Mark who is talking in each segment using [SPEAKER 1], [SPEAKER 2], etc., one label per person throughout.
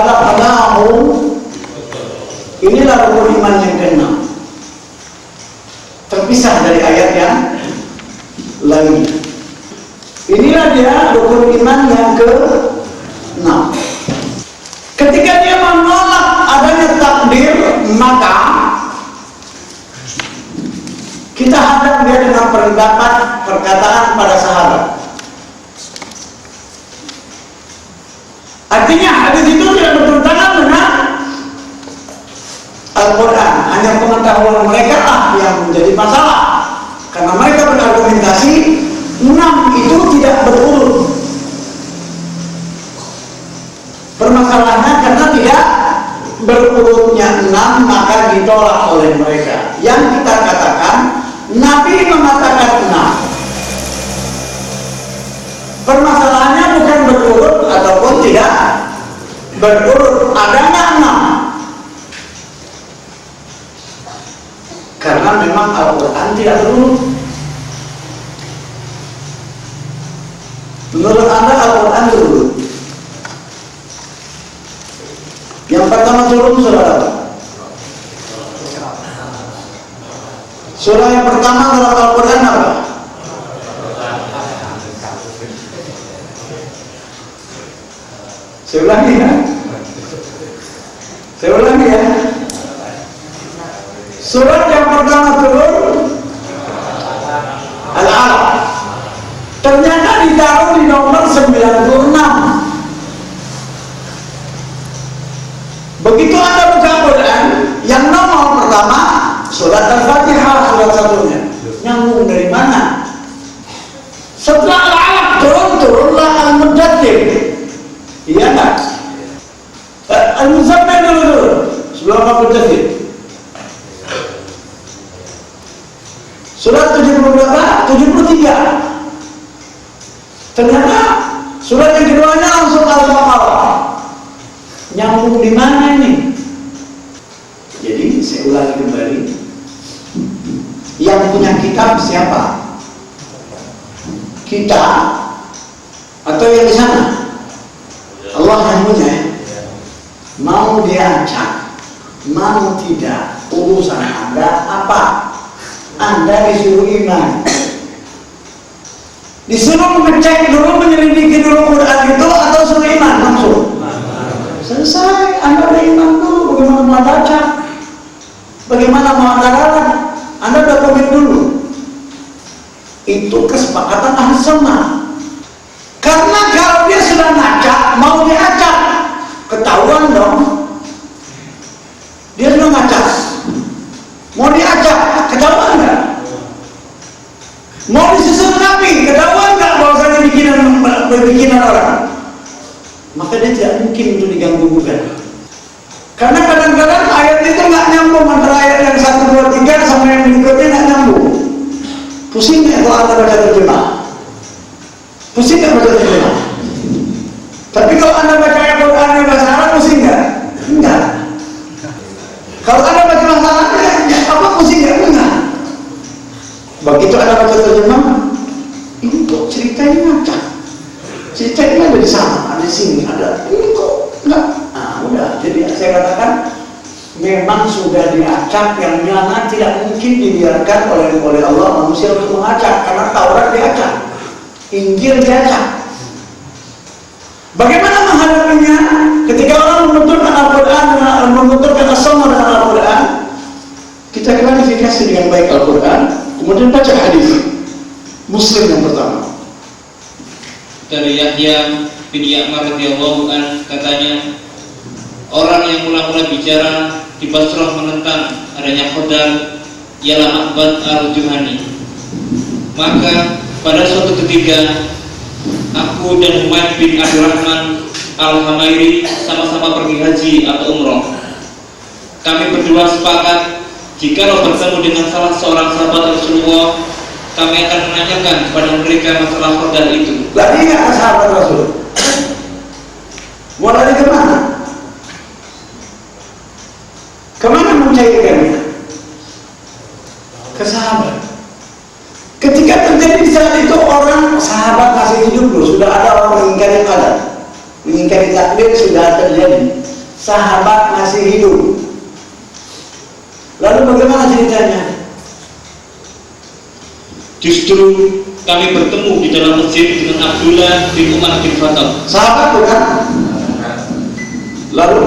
[SPEAKER 1] khalaqnahum. Inilah rukun iman yang ke-6, terpisah dari ayat yang lainnya. Inilah dia rukun iman yang ke-6. Ketika dia menolak adanya takdir, maka kita hadap dia dengan pendapat perkataan para sahabat. Artinya hadis itu tidak bertentangan dengan Al-Quran. Hanya pengetahuan mereka lah yang menjadi masalah, karena mereka berargumentasi 6 itu tidak berurut. Permasalahannya karena tidak berurutnya 6, maka ditolak oleh mereka. Yang kita katakan, Nabi mengatakan 6. Permasalahannya bukan berurut ataupun tidak berurut, adanya 6. Karena memang Al-Quran tidak berurut. Menurut Anda Al-Quran berurut? Yang pertama turun surah apa? Surah yang pertama dalam Al-Quran apa? Saya ulangi ya. Surat yang pertama turun Al-Alaq. Ternyata ditaruh di nomor 96. Begitu Anda buka Quran, yang nomor pertama surat Al-Fatihah, surat satunya. Nyambung dari mana? Setelah Al-Alaq turunlah Al-Muddathir. Iya enggak? Al-Muzammil dulu sebelum Al-Muddathir. Surat 73. Ternyata surat yang keduanya langsung Al-Baqarah. Nyambung di mana ini? Jadi saya ulangi kembali. Yang punya kitab siapa? Kita atau yang di sana? Allah yang punya. Mau diacak, mau tidak, urusan Anda apa? Anda disuruh iman, disuruh mengecek dulu, menyelidiki dulu Quran itu, atau suruh iman langsung? Selesai, Anda beriman dulu. Bagaimana mau baca? Bagaimana mau Anda ralat? Anda dokumen dulu. Itu kesepakatan ahli sunnah. Karena kalau dia sudah ngacak, mau diacak, ketahuan dong. Dia sudah ngacak, mau diacak, ketahuan nggak? Mau disusun rapi, ketahuan nggak bahwasanya bikinan orang? Maka dia tidak mungkin untuk diganggu gugat. Karena kadang-kadang ayat itu nggak nyambung antara ayat yang 1, 2, 3 sama yang berikutnya, nggak nyambung. Pusing nggak kalau Anda baca terjemah? Pusing nggak baca terjemah? Tapi kalau Anda baca Al-Quran yang bahasa Arab, pusing nggak? Enggak. Kalau Anda baca bahasa Arabnya, apa pusing nggak? Enggak. Begitu Anda baca terjemah, ini kok ceritanya ngacak. Ceritanya ada di sana, ada di sini, ada ini kok enggak. Nah, udah. Jadi saya katakan memang sudah diacak, yang mana tidak mungkin dibiarkan oleh Allah manusia untuk mengacak, karena Taurat diacak, Injil diacak. Bagaimana menghadapinya? Ketika orang menuturkan Al-Quran dengan menuturkan As-Sunnah dengan Al-Quran, kita klarifikasi dengan baik Al-Quran, kemudian baca hadis. Muslim yang pertama.
[SPEAKER 2] Dari Yahya bin Ya'mar radhiyallahu an, katanya, orang yang mula-mula bicara di Basrah menentang adanya Qadar ialah Ma'bad al-Juhani. Maka pada suatu ketika aku dan Humaid bin Abdurrahman al-Hamairi sama-sama pergi haji atau umroh. Kami berdua sepakat jikalau bertemu dengan salah seorang sahabat Rasulullah, kami akan menanyakan kepada mereka masalah Qadar itu.
[SPEAKER 1] Lari nggak ke sahabat Rasul? Mau lari kemana? Kemana mencairkannya? Ke sahabat. Ketika terjadi di saat itu, orang sahabat masih hidup loh, sudah ada orang mengingkari qadar. ketika ditakdir sudah terjadi, sahabat masih hidup. Lalu bagaimana ceritanya?
[SPEAKER 2] Justru kami bertemu di dalam masjid dengan Abdullah bin Umar bin Khattab.
[SPEAKER 1] Sahabat bukan? Lalu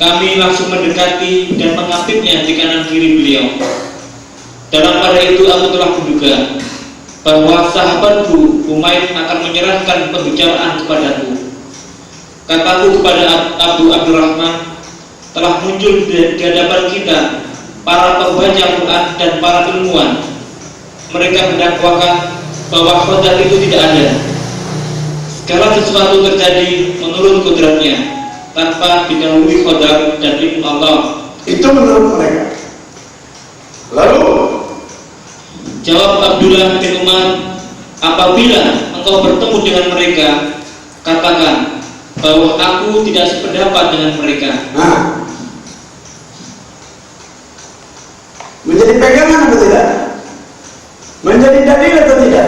[SPEAKER 2] kami langsung mendekati dan mengambilnya di kanan kiri beliau. Dalam pada itu aku telah menduga bahwa sahabatku Umair akan menyerahkan pembicaraan kepadaku. Kataku kepada Abu Abdurrahman, telah muncul di hadapan kita para pembaca Quran dan para ilmuwan. Mereka mendakwakan bahwa Khodar itu tidak ada. Segala sesuatu terjadi menurut kodratnya, tanpa didahului Khodar dan ilmu Allah.
[SPEAKER 1] itu menurut mereka. Lalu
[SPEAKER 2] jawab Abdullah bin Umar, apabila engkau bertemu dengan mereka, katakan bahwa aku tidak sependapat dengan mereka.
[SPEAKER 1] Nah, menjadi pegangan atau tidak? Menjadi dalil atau tidak?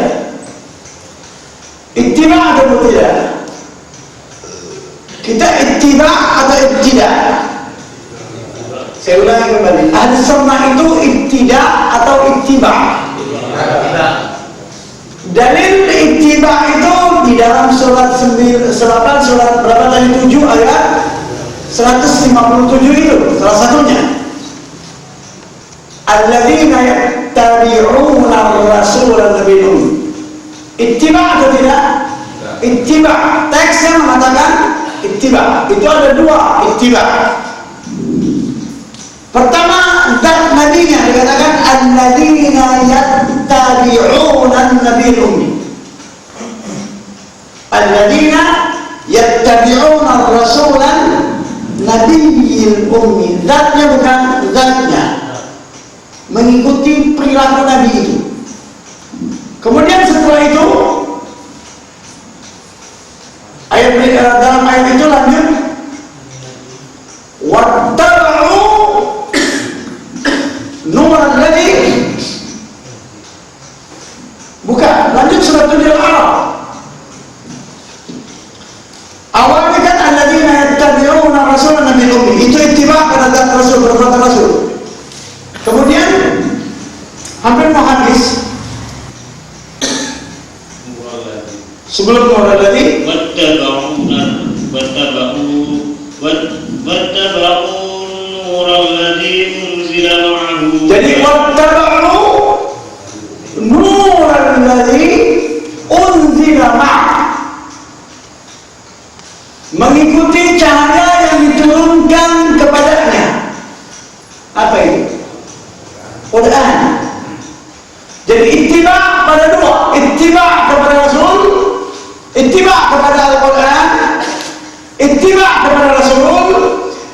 [SPEAKER 1] Ittiba atau tidak? Kita ittiba atau ibtida? Saya ulangi kembali. Ahli sunnah itu ibtida atau ittiba? Dalil ittiba itu di dalam surat 9, surat berapa tadi, 7 ayat 157 itu salah satunya. Alladzina yattabi'una ar-rasula an-nabiyya. Ittiba atau tidak? Ittiba. Teksnya mengatakan ittiba. Itu ada dua ittiba. Pertama, zat nabinya dikatakan alladzina yattabi'una an-nabiyya ummi. Alladzina yattabi'una ar-rasula an-nabiyya ummi. Zatnya bukan zatnya. Mengikuti perilaku Nabi itu. Kemudian setelah itu dalam ayat itu lanjut wattaba'u nuran ladzi, bukan, lanjut surat Al-A'raf. Awalnya kan alladzina yattabi'una rasulan nabiyil ummi, itu ittiba pada zat Rasul, perbuatan Rasul. Kemudian hampir mau habis. Sebelum nurul ladzi
[SPEAKER 2] wattaba'u nurul ladzi unzila ma'ahu.
[SPEAKER 1] Jadi wattaba'u nurul ladzi unzila ma'ahu, mengikuti cahaya yang diturunkan kepadanya. Apa itu? Quran. Jadi ittiba pada dua, ittiba kepada Rasul, ittiba kepada Al-Quran, ittiba kepada Rasul,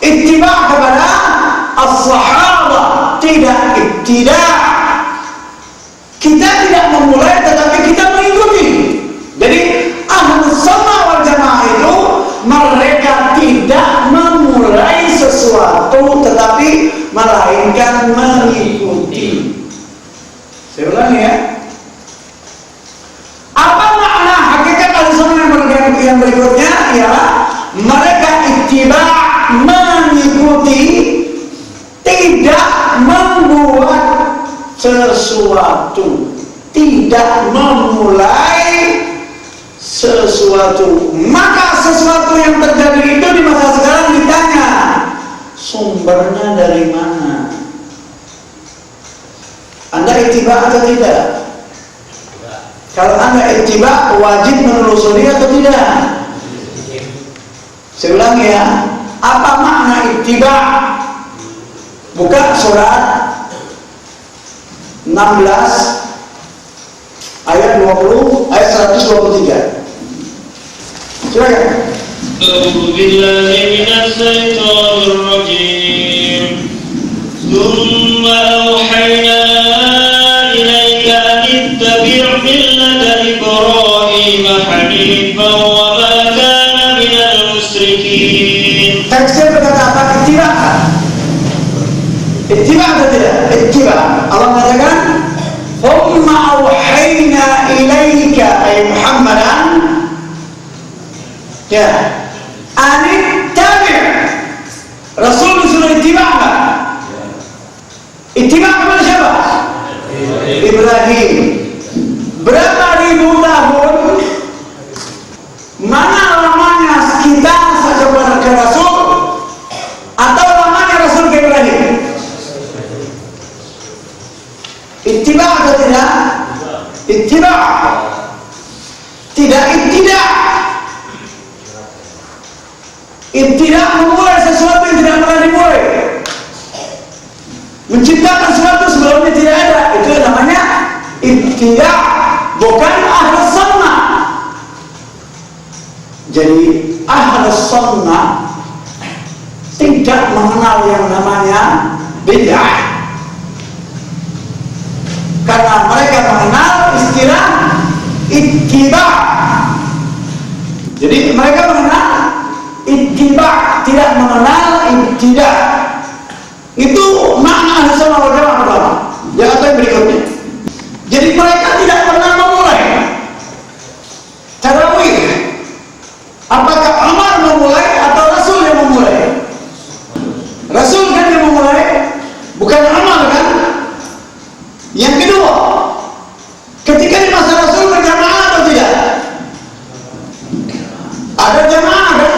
[SPEAKER 1] ittiba kepada as-sahabah. Tidak ittiba. Kita tidak memulai, tetapi kita mengikuti. Jadi Ahlus Sunnah wal Jamaah itu mereka tidak memulai sesuatu, tetapi melainkan mengikuti. Saya ulangi ya. Apa makna hakikat Ahlussunnah yang berikutnya? Ialah mereka ittiba, mengikuti, tidak membuat sesuatu, tidak memulai sesuatu. Maka sesuatu yang terjadi itu di masa sekarang ditanya, sumbernya dari mana? Anda ittiba atau tidak? Kalau Anda ittiba, wajib menelusuri atau tidak? Saya ulangi ya. Apa makna ittiba? Buka surat 16 ayat 20, ayat 123. Silakan.
[SPEAKER 2] A'udzu billahi minasy syaithanir rajim. Tsumma auhayna ilaika an ittabi' millata Ibrahim hanifan wa ma kana minal musyrikin.
[SPEAKER 1] Teksnya berkata apa? Ittiba. Ittiba atau tidak? Ittiba. Allah mengatakan, "Tsumma auhayna ilaika ay Muhammadan." Ya, anittabi'. Rasul disuruh ittiba' enggak? Ittiba' kepada siapa? Ibrahim. Berapa ribu tahun? Mana lamanya kita kepada ke Rasul atau lamanya Rasul ke Ibrahim? Ittiba' atau tidak? Ittiba'. Tidak ittiba'. Ittiba' memulai sesuatu yang tidak pernah dimulai. Menciptakan sesuatu sebelumnya tidak ada. Itu namanya ittiba', bukan ahlus sunnah. Jadi ahlus sunnah tidak mengenal yang namanya bid'ah, karena mereka mengenal istilah ittiba'. Jadi mereka mengenal ittiba', tidak mengenal ibtida'. Itu makna ahlus sunnah wal jamaah pertama. Yang yang berikutnya. Jadi mereka tidak pernah memulai tarawih. Apakah Umar memulai atau Rasul yang memulai? Rasul kan yang memulai, bukan Umar kan? Yang kedua, ketika di masa Rasul berjamaah atau tidak? Ada jamaah kan?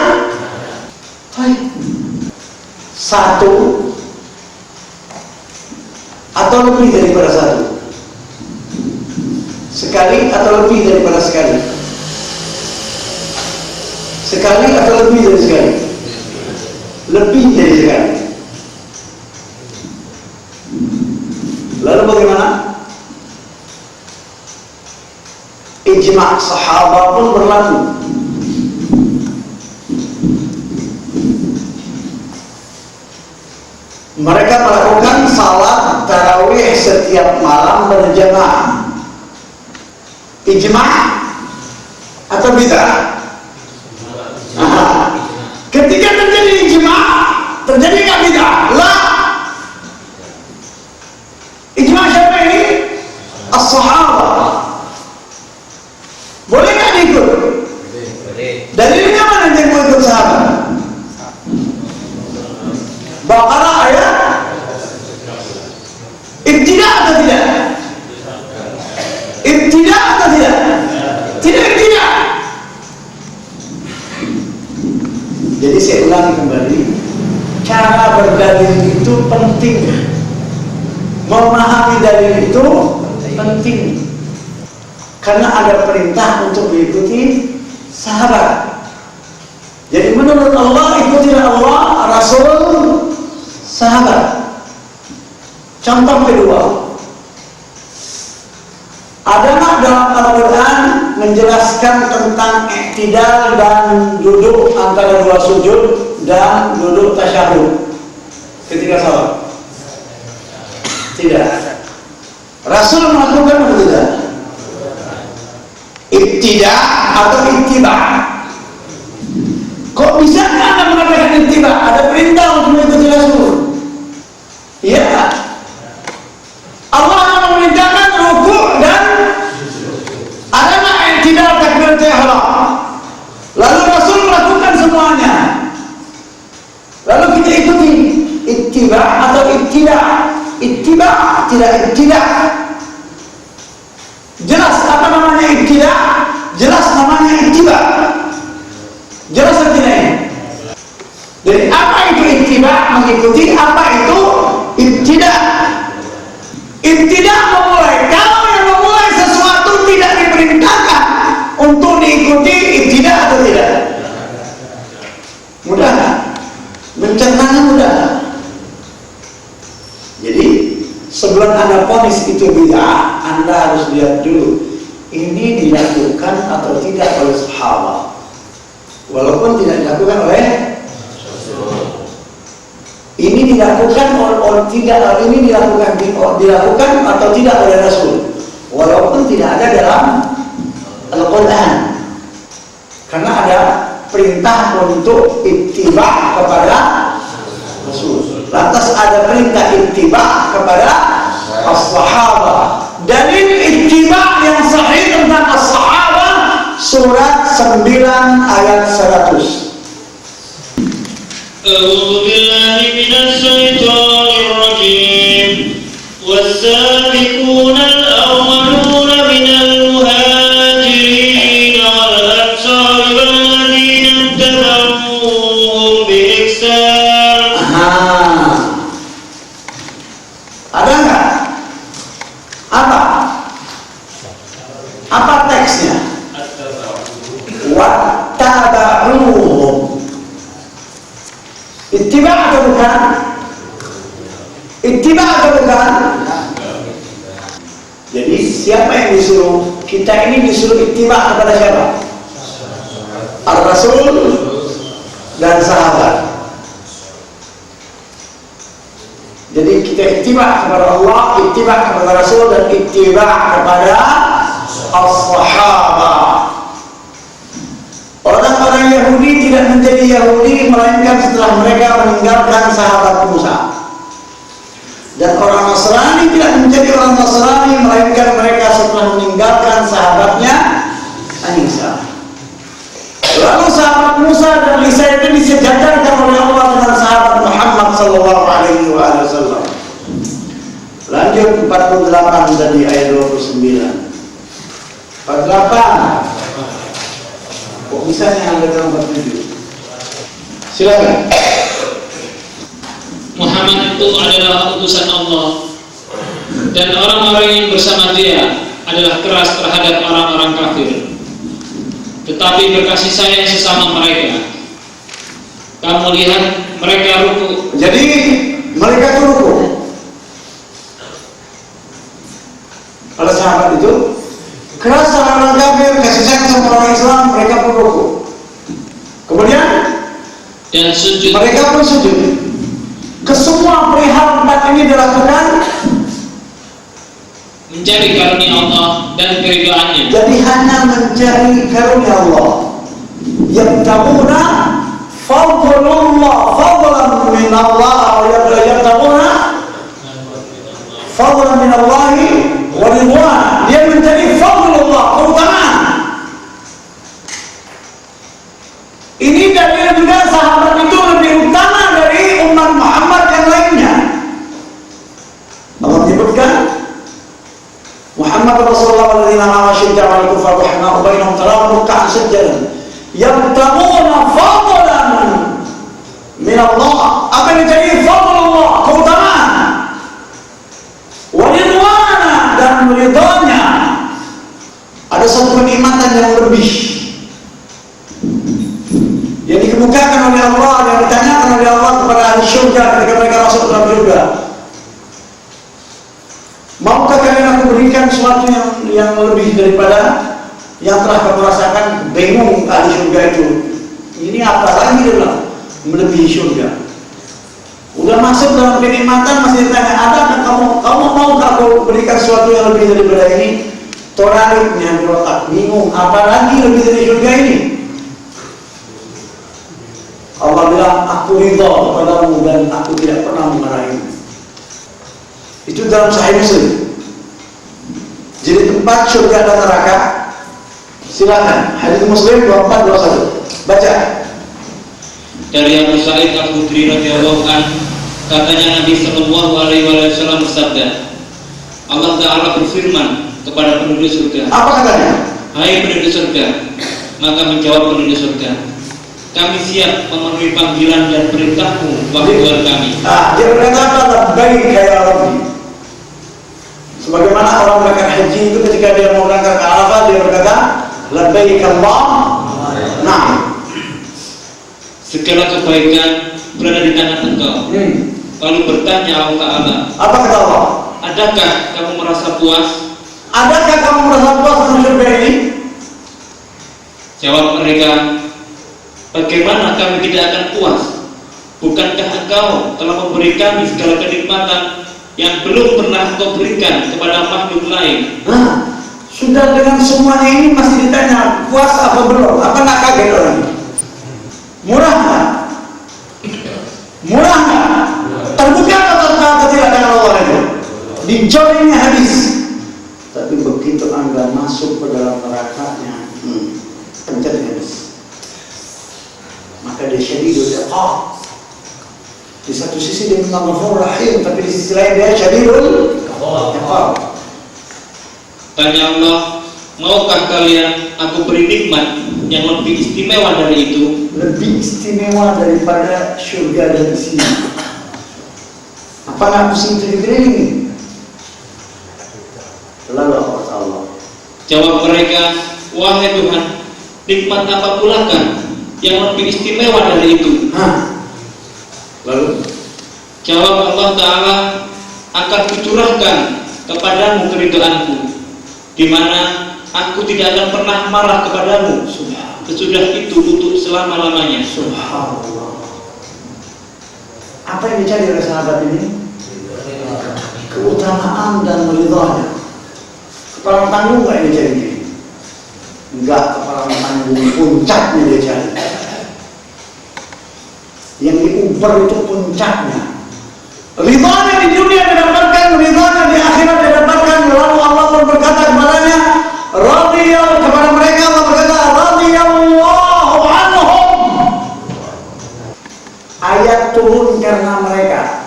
[SPEAKER 1] Satu atau lebih daripada satu? Sekali atau lebih daripada sekali? Sekali atau lebih dari sekali? Lebih dari sekali. Lalu bagaimana? Ijma' sahabat pun berlaku. Mereka melakukan salat tarawih setiap malam berjamaah. Ijma' atau bid'ah? Ketika terjadi ijma', terjadi nggak bid'ah? Lah. Ijma' siapa ini? As-sahabah. Boleh nggak diikut? Dalilnya mana yang mau ikut sahabat? Baqarah ayat ibtida' atau tidak? Ibtida' atau tidak? Tidak ibtida'. Jadi saya ulangi kembali, cara berdalil itu penting. Memahami dalil itu penting. Karena ada perintah untuk mengikuti sahabat. Jadi menurut Allah, ikutilah Allah, Rasul, sahabat. Contoh kedua, ada nggak dalam Al-Quran menjelaskan tentang i'tidal dan duduk antara dua sujud dan duduk tasyahud ketika salat? Tidak. Rasul melakukan atau tidak? Ibtida' atau ittiba'? Kok bisa Anda mengatakan ittiba'? Ada perintah untuk mengikuti Rasul. Ya. Allah memerintahkan rukuk dan ada nggak i'tidal takbiratul ihram? Lalu Rasul melakukan semuanya. Lalu kita ikuti ittiba' atau ibtida'? Ittiba' tidak ibtida'. Jelas apa namanya ibtida'? Jelas namanya ittiba'. Jelas atau tidak ini? Jadi apa itu ittiba'? Mengikuti. Apa itu ibtida'? Ibtida' memulai. Kalau yang memulai sesuatu tidak diperintahkan untuk diikuti, ibtida' atau tidak? Mudah kan? Mencernanya mudah. Jadi sebelum Anda vonis itu bid'ah, Anda harus lihat dulu ini dilakukan atau tidak oleh sahabat. Walaupun tidak dilakukan oleh ini dilakukan oleh tidak, ini dilakukan atau tidak oleh Rasul. Walaupun tidak ada dalam Al-Quran. Karena ada perintah untuk ittiba' kepada Rasul. Lantas ada perintah ittiba' kepada as-sahabah. Dalil ittiba' yang sahih tentang as-sahabah surat 9 ayat 100.
[SPEAKER 2] أعوذ بالله من الشيطان الرجيم والسابقون الأولون من المهاجرين والأنصار والذين اتبعوهم بإحسان.
[SPEAKER 1] Ada nggak? Apa teksnya? Wattaba'uhum. Ittiba' atau bukan? Ittiba' atau bukan? Jadi siapa yang disuruh? Kita ini disuruh ittiba' kepada siapa? Ar-Rasul dan sahabat. Jadi kita ittiba' kepada Allah, ittiba' kepada Rasul, dan ittiba' kepada as-sahabah. Orang-orang Yahudi tidak menjadi Yahudi melainkan setelah mereka meninggalkan sahabat Musa. Dan orang Nasrani tidak menjadi orang Nasrani melainkan mereka setelah meninggalkan sahabatnya Isa. Lalu sahabat Musa dan Isa itu disejajarkan oleh Allah dengan sahabat Muhammad sallallahu alaihi wasallam. Lanjut 48 dari ayat 29. 48. Kok bisa yang ada dalam 47? Silakan.
[SPEAKER 2] Muhammad itu adalah utusan Allah, dan orang-orang yang bersama dia adalah keras terhadap orang-orang kafir, tetapi berkasih sayang sesama mereka. Kamu lihat mereka ruku.
[SPEAKER 1] Jadi mereka itu ruku. Kalau sahabat itu keras sama orang kafir, kasih sayang sama orang Islam, mereka pun ruku. Kemudian
[SPEAKER 2] Dan sujud.
[SPEAKER 1] Mereka pun sujud. Kesemua perihal empat ini dilakukan
[SPEAKER 2] mencari karunia Allah dan keridhaannya.
[SPEAKER 1] Jadi hanya mencari karunia Allah. Yabtaguna fadlullah, fadlan min Allah, yabtaguna fadlan min Allah wa ridwan. Dia mencari fadlullah, keutamaan. Ini dalil juga sahabat itu lebih utama dari umat Muhammad yang lainnya. Allah menyebutkan Muhammad Rasulullah walladzina amanu syidda'a 'alal kufar rahimahu bainahum tarahum ruk'an sujjadan yabtaguna fadlan min Allah. Apa yang jadi fadlullah, keutamaan, wa ridwana, dan ridhonya. Ada satu kenikmatan yang lebih yang dikemukakan oleh Allah, yang ditanyakan oleh Allah kepada ahli syurga ketika mereka masuk dalam syurga. Maukah kalian aku berikan sesuatu yang lebih daripada yang telah kamu rasakan? Bingung ahli syurga itu. Ini apa lagi dia bilang? Melebihi syurga. Udah masuk dalam kenikmatan masih ditanya, adakah kamu maukah aku berikan sesuatu yang lebih daripada ini? Toraliknya berotak, bingung, apa lagi lebih dari syurga ini? Allah bilang, aku ridha kepadamu dan aku tidak pernah memarahimu. Itu dalam Sahih Muslim. Jadi tempat surga dan neraka. Silakan, hadits Muslim 2421. Baca.
[SPEAKER 2] Dari Abu Sa'id Al-Khudri radhiyallahu anhu, katanya Nabi sallallahu alaihi wasallam bersabda, Allah Ta'ala berfirman kepada penduduk surga.
[SPEAKER 1] Apa katanya?
[SPEAKER 2] Hai penduduk surga. Maka menjawab penduduk surga, kami siap memenuhi panggilan dan perintahmu, wahai Tuhan kami.
[SPEAKER 1] Dia berkata apa? Labbaik ya Rabbi. Sebagaimana orang berangkat haji itu ketika dia mau berangkat ke Arafah, dia berkata labbaik Allah. Nah,
[SPEAKER 2] segala kebaikan berada di tangan Engkau. Lalu bertanya Allah Ta'ala,
[SPEAKER 1] apa kata Allah?
[SPEAKER 2] adakah kamu merasa puas?
[SPEAKER 1] Adakah kamu merasa puas dengan surga ini?
[SPEAKER 2] Jawab mereka, bagaimana kami tidak akan puas? Bukankah Engkau telah memberi kami segala kenikmatan yang belum pernah Engkau berikan kepada makhluk lain?
[SPEAKER 1] Nah, sudah dengan semuanya ini masih ditanya puas apa belum? Apa nak kaget orang? Murah nggak? Murah nggak? Terbuka atau tidak dengan Allah itu? Dijodohnya hadis. Tapi begitu Anda masuk ke dalam nerakanya, pencet habis. Maka dia syadidul iqab, Di satu sisi dia memang Ghafurur Rahim, tapi di sisi lain dia Syadidul Iqab.
[SPEAKER 2] Tanya Allah, maukah kalian aku beri nikmat yang lebih istimewa dari itu?
[SPEAKER 1] Lebih istimewa daripada surga dan isinya. Apa nggak pusing itu diberi? Lalu apa kata Allah?
[SPEAKER 2] Jawab mereka, wahai Tuhan, nikmat apa pula kan yang lebih istimewa dari itu?
[SPEAKER 1] Lalu
[SPEAKER 2] jawab Allah Ta'ala, akan kucurahkan kepadamu keridoanku, di mana aku tidak akan pernah marah kepadamu sesudah itu untuk selama-lamanya.
[SPEAKER 1] Subhanallah. Apa yang dicari oleh sahabat ini? Keutamaan dan ridhanya. Kepala tanggung nggak dia cari ini? Enggak, kepala tanggung puncaknya dia cari. Yang diuber itu puncaknya. Ridhanya di dunia didapatkan, ridhanya di akhirat didapatkan. Lalu Allah pun berkata kepadanya, radhiyallahu, kepada mereka Allah berkata, radhiyallahu anhum. Ayat turun karena mereka.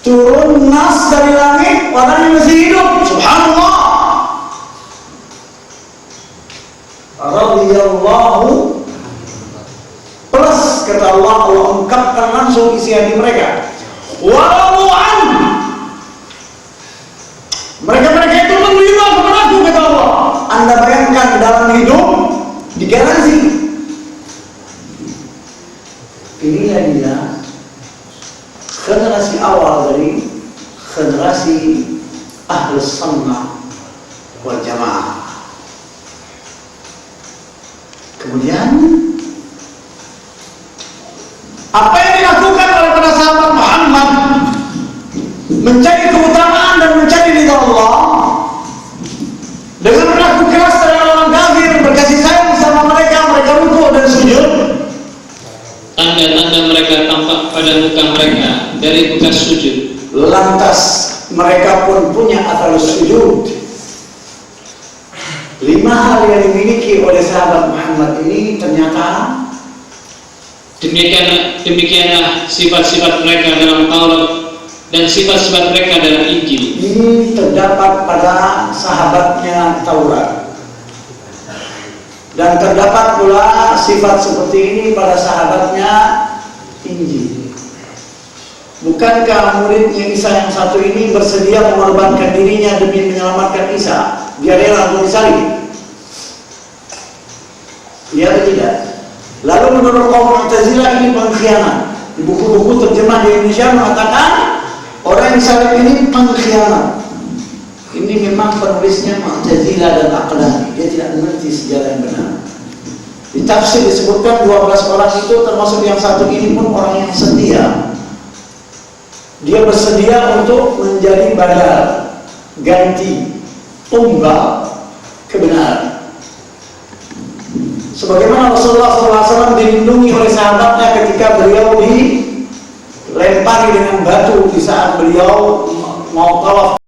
[SPEAKER 1] Turun nas dari langit, orangnya masih hidup. Subhanallah. Radhiyallahu plus kata Allah, Allah ungkapkan langsung isi hati mereka. Waradu'an, mereka itu menerima kepada aku, kata Allah. Anda bayangkan dalam hidup digaransi. Inilah dia generasi awal dari generasi Ahlus Sunnah wal Jamaah. Kemudian apa yang dilakukan oleh para sahabat Muhammad mencari keutamaan dan mencari ridha Allah dengan berlaku keras terhadap orang kafir, berkasih sayang sama mereka, mereka rukuk dan sujud.
[SPEAKER 2] Tanda-tanda mereka tampak pada muka mereka dari bekas sujud.
[SPEAKER 1] Lantas mereka pun punya atarus sujud. 5 hal yang dimiliki oleh sahabat Muhammad ini ternyata
[SPEAKER 2] demikianlah sifat-sifat mereka dalam Taurat dan sifat-sifat mereka dalam Injil.
[SPEAKER 1] Ini terdapat pada sahabatnya Taurat, dan terdapat pula sifat seperti ini pada sahabatnya Injil. Bukankah muridnya Isa yang satu ini bersedia mengorbankan dirinya demi menyelamatkan Isa? Dia rela untuk disalib. Ya atau tidak? Lalu menurut kaum Mu'tazilah ini pengkhianat. Di buku-buku terjemah di Indonesia mengatakan orang yang disalib ini pengkhianat. Ini memang penulisnya Mu'tazilah dan Aqlani. Dia tidak mengerti sejarah yang benar. Di tafsir disebutkan 12 orang itu, termasuk yang satu ini pun orang yang setia. Dia bersedia untuk menjadi badal, ganti, tumbal kebenaran. Sebagaimana Rasulullah SAW dilindungi oleh sahabatnya ketika beliau dilempari dengan batu di saat beliau mau tawaf